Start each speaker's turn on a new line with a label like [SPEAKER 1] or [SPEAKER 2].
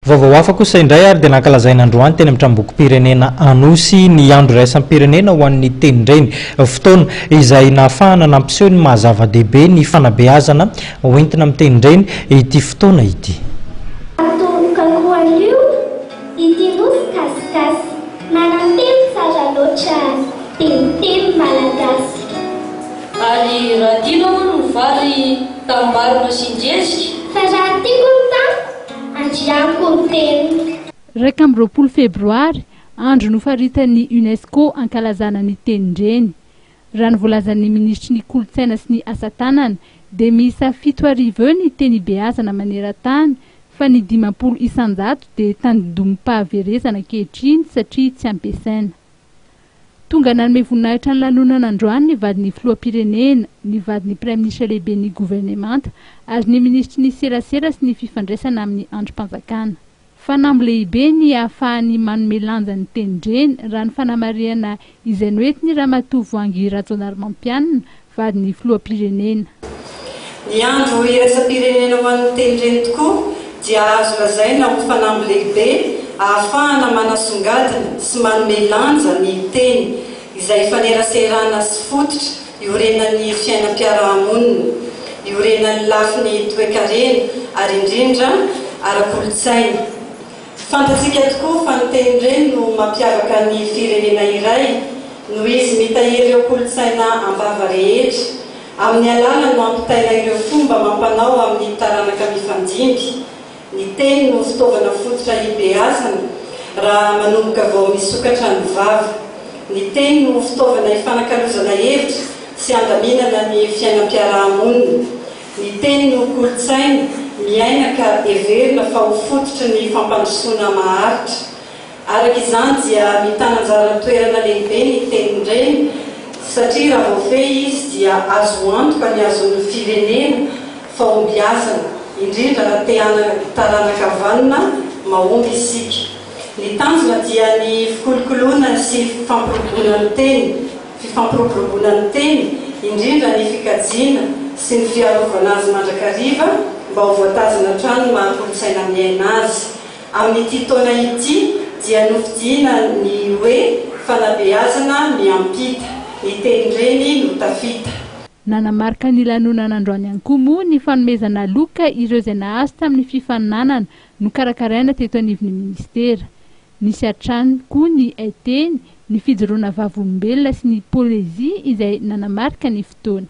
[SPEAKER 1] Vaovao hafa kosa indray ary dia Nankalazaina androany teny amin'ny tranom-bokim-pirenena Anosy ny andro iraisam-pirenena ho an'ny tenin-dreny. Fotoana izay nahafahana nampiseho ny maha zava-dehibe ny fanabeazana hoentina amin'ny tenin-dreny ity fotoana ity.
[SPEAKER 2] Ary raha tianao no vary tambarona sindresika fa raha tiako andriako teny.
[SPEAKER 3] Raika amby 20 Fevrier andro nofaritan'ny UNESCO Nankalazaina ny tenin-dreny. Raha nivolazan'ny ministry ny kolotsaina sy ny asa tanana dia miisa 7,000 ny teny-beazana maneran-tany fa ny 50 isan-jato dia tany-domi-pahaverezana ankehitriny satria tsy ampiasaina. Tonga nanome voninahitra ny lanonana androany ny vadin'ny filoham-pirenena, ny vadin'ny praiminisitra lehibe ny gouvernemanta ary ny ministry ny serasera sy ny fifandraisana amin'ny androm-panjakana. Fanambo lehibe ny ahafahan'ny manome lanja ny tenin-dreny raha ny fanamarihana izay noentiny ramatoa Voangy mampianina vadin'ny filoham-pirenena.
[SPEAKER 4] Ny andro iraisam-pirenena ho an'ny tenin-dreny tokoa dia azo lazaina ho fanambo lehibe ahafahana manasongadina sy manome lanja ny teny izay faneraserana sy fototra iorenan'ny fiainam-piarahamonina, iorenan'ny lafiny toe-karena ary indrindra ara-kolotsaina. Fantatsika tokoa fa ny tenin-dreny no mampiavaka ny firenena iray noho izy mitahiry ireo kolotsaina ambava rehetra. Amin'ny alala no ampitaina ireo fomba mampanao amin'ny taranaka mifandimby. Ny teny no fitaovana fototra hibeazana raha manomboka vao misokatra ny vava. Ny teny no fitaovana ifanakalozana hevitra sy andaminana ny fiainam-piarahamonina. Ny teny no kolotsaina miaina ka heverina fa ho fototra ny fampandrosoana maharitra. Araka izany dia mitana anjara toerana lehibe ny tenin-dreny satria raha voafehy izy dia azo antoka ny azon'ny firenena fahombiazana, indrindra raha te-taranaka vanona mahomby isika. Ny tanjona dia ny fikolokoloana sy fifampiroboroboana ny teny, indrindra ny fikajiana sy ny fiarovana azy mandrakariva mba ho voatazana hatrany maha-kolotsaina miaina azy. Amin'ity taona ity dia nofidiana ny hoe fanabeazana ny ampita, ny tenin-dreny no tafita.
[SPEAKER 3] Nanamarika ny lanonana androany ihany koa moa ny fanomezana loka ireo izay nahazo tamin'ny fifaninanana no karakaraina teto anivon'ny ministera. Nisy hatrany koa ny teny, ny fijoroana vavolombelona sy ny poezia izay nanamarika ny fotoana.